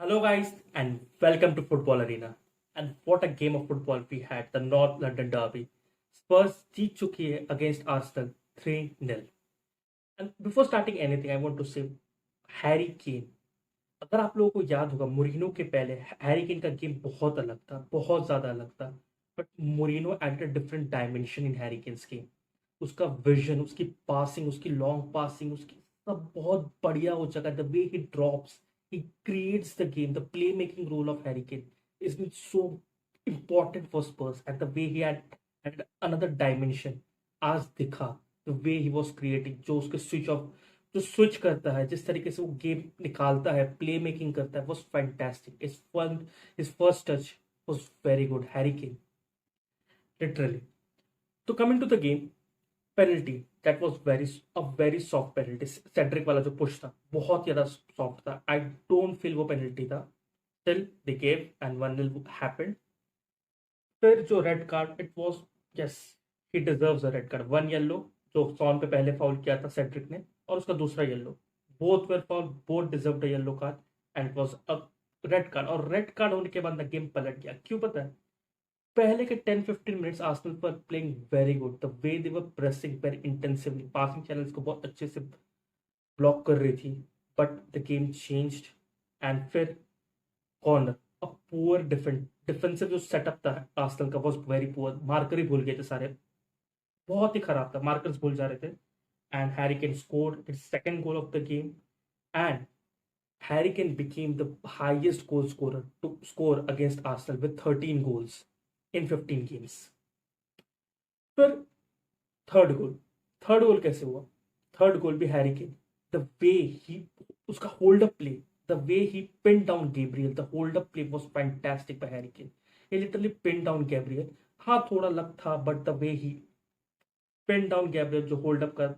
Hello, guys, and welcome to Football Arena. And what a game of football we had, the North London Derby. Spurs जीत चुकी है against Arsenal 3-0. And before starting anything, I want to say Harry Kane. अगर आप लोगों को याद होगा Moreno के पहले हैरी केन का गेम बहुत अलग था, बहुत ज़्यादा अलग था. But Mourinho added a different dimension in Harry Kane's game. उसका विजन, उसकी पासिंग, उसकी लॉन्ग पासिंग, उसकी सब बहुत बढ़िया हो चुका है. The way he drops, he creates the game. The playmaking role of Harry Kane is been so important for Spurs, and the way he had another dimension आज दिखा. The way he was creating, जो उसके switch करता है, जिस तरीके से वो गेम निकालता है, प्ले मेकिंग करता है, was fantastic. His first touch was very good. Harry Kane, literally. So coming to the game, penalty that was very soft penalty. Cedric वाला जो पुश था बहुत ज्यादा सॉफ्ट था. आई डोंट फील वो पेनल्टी था. Still they gave and 1-0 happened. फिर जो red card, it was, yes, he deserves a red card. One yellow जो सॉन पे पहले फाउल किया था सेड्रिक ने, और उसका दूसरा yellow, both where foul, both deserved a yellow card, and it was a red card. और रेड कार्ड होने के बाद गेम पलट गया. क्यों पता है? पहले के 10-15 मिनट्स आर्सेनल पर playing very good. The way they were pressing very intensively, passing channels को बहुत अच्छे से ब्लॉक कर रही थी. But the game changed. And फिर कॉर्नर, अ पुअर डिफेंसिव जो सेटअप था आर्सेनल का वाज वेरी पुअर. मार्कर ही भूल गए थे सारे, बहुत ही खराब था, मार्कर्स भूल जा रहे थे. And Harry can scored his second goal of the game. And Harry Kane became the highest goal scorer to score against Arsenal with 13 goals in 15 games. फिर थर्ड गोल कैसे हुआ? थर्ड गोल भी Harry Kane. The way he, उसका hold up play, the way he pin down Gabriel, the hold up play was fantastic by Harry Kane. He literally pin down Gabriel. हाँ, थोड़ा luck था, but the way he pin down Gabriel, जो hold up कर,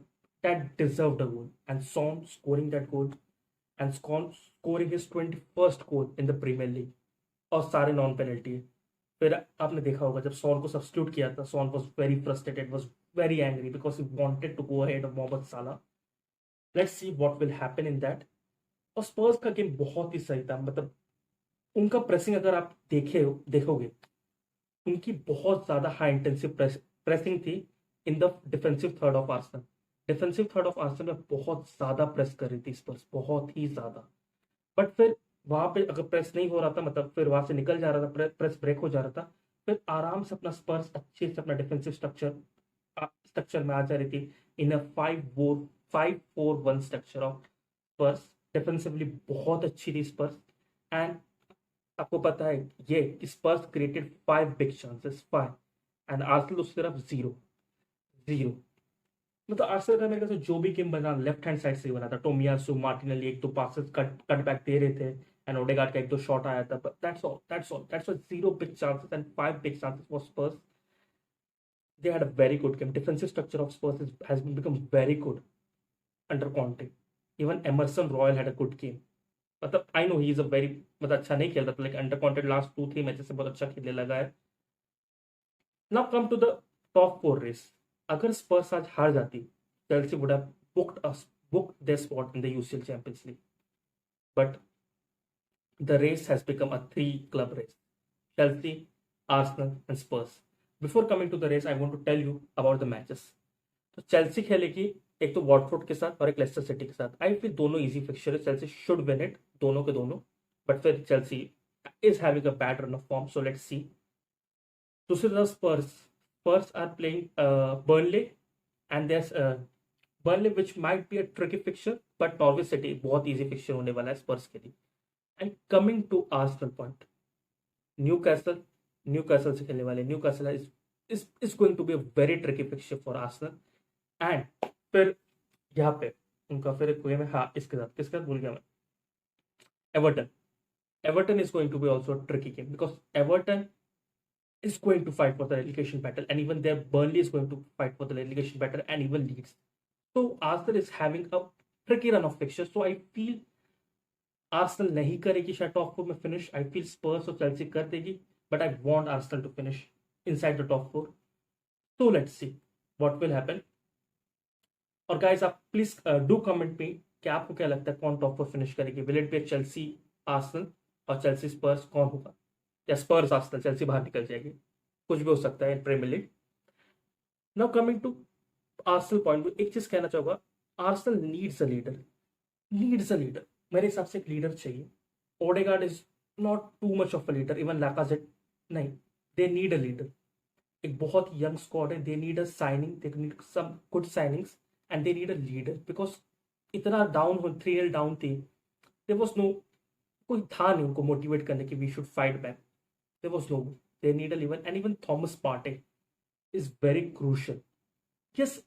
that deserved a goal. And Son scoring that goal, and Son scoring his 21st goal in the Premier League, और सारे non penalty है. फिर आपने देखा होगा जब सॉन को सब्स्टिट्यूट किया था, Son was very frustrated, was very angry because he wanted to go ahead of Mohamed Salah. Let's see what will happen in that. और स्पर्स का गेम बहुत ही सही था. मतलब उनका प्रेसिंग अगर आप देखोगे, उनकी बहुत ज्यादा हाई इंटेंसिव प्रेसिंग थी in the defensive third of Arsenal. Defensive third of Arsenal में बहुत ज्यादा प्रेस कर रही थी स्पर्स, बहुत ही ज्यादा. बट फिर वहां पे अगर प्रेस नहीं हो रहा था, मतलब फिर वहां से निकल जा रहा था, प्रेस ब्रेक हो जा रहा था, फिर आराम से अपना स्पर्स अच्छे से अपना डिफेंसिव स्ट्रक्चर में आ जा रही थी. इन अ 5-4-1 स्ट्रक्चर ऑफ स्पर्स. डिफेंसिवली बहुत अच्छी थी स्पर्स. एंड आपको पता है ये कि Spurs created 5 big chances, 5, and Arsenal उसकी तरफ जीरो. जीरो. मतलब आर्सेनल का मेरे ख्याल से जो भी गेम बना लेफ्ट हैंड साइड से ही बना था. टोमियासु, मार्टिनेली एक दो पासेस कट बैक दे रहे थे, एंड ओडेगार्ड का एक दो शॉट आया था. But that's all zero big chances and 5 big chances for Spurs. They had a very good game. Defensive structure of Spurs has become very good under Conte. Even Emerson Royal had a good game. मतलब I know he is a very, मतलब अच्छा नहीं खेल रहा था, लेकिन under कॉन्टेड last 2-3 matches से बहुत अच्छा खेलने लगा है. Now come to the top 4 race. अगर स्पर्स आज हार जाती, Chelsea would have booked their spot in the UCL Champions League. But the race has become a 3 club race: Chelsea, Arsenal, and Spurs. Before coming to the race, I want to tell you about the matches. तो Chelsea खेलेगी एक तो Watford के साथ और एक Lester City के साथ. आई फील दोनों इजी फिक्चर है, चेल्सी शुड विन इट, दोनों के दोनों. बट फिर Chelsea is having a bad run of form, so let's see. दूसरी तरफ Spurs are playing Burnley, and there Burnley which might be a tricky fixture, but Norwich City बहुत easy fixture होने वाला है स्पर्स के लिए. And coming to Arsenal point, Newcastle Newcastle से खेलने वाले. Newcastle is going to be a very tricky fixture for Arsenal. एंड फिर यहाँ पे उनका फिर एक गेम है, हाँ, इसके साथ किसके साथ भूल गया मैं, Everton. Everton is going to be also a tricky game because Everton is going to fight for the relegation battle, and even their Burnley is going to fight for the relegation battle, and even Leeds. So Arsenal is having a tricky run of fixtures. So I feel Arsenal नहीं करेगी शायद top 4 में finish. I feel स्पर्स और Chelsea कर देगी, but I want Arsenal to finish inside the top 4. So let's see what will happen. और guys आप please do comment में कि आपको क्या लगता है कौन टॉप 4 फिनिश करेगी. Will it be Chelsea, Arsenal, और चेल्सी स्पर्स कौन होगा, या स्पर्स आर्सेनल, चेल्सी बाहर निकल जाएगी, कुछ भी हो सकता है in Premier League. Now coming to Arsenal point, एक चीज कहना चाहूंगा, आर्सेनल नीड्स अ लीडर। मेरे हिसाब से एक लीडर चाहिए। Odegaard is not too much of a leader, even Lacazette नहीं, दे नीड अ लीडर। एक बहुत यंग स्क्वाड है, they need a signing, they need some good signings and they need a leader, because इतना down हो, 3-0 down थी, there was no, कोई था नहीं उनको मोटिवेट करने की we should fight back, there was no, they need a leader and even Thomas Partey is very crucial. Yes,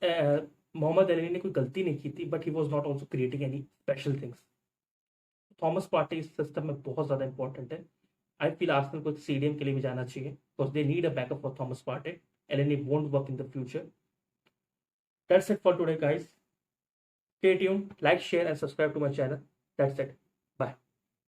Mohamed Ali ने कोई गलती नहीं की थी, but he was not also creating any special things. Thomas Partey इस system में बहुत ज़्यादा इंपॉर्टेंट है। आई फील आर्सेनल को सीडीएम के लिए भी जाना चाहिए, because they need a backup for Thomas Partey, Elneny won't work in the future. That's it for today guys, stay tuned, like, share and subscribe to my channel. That's it.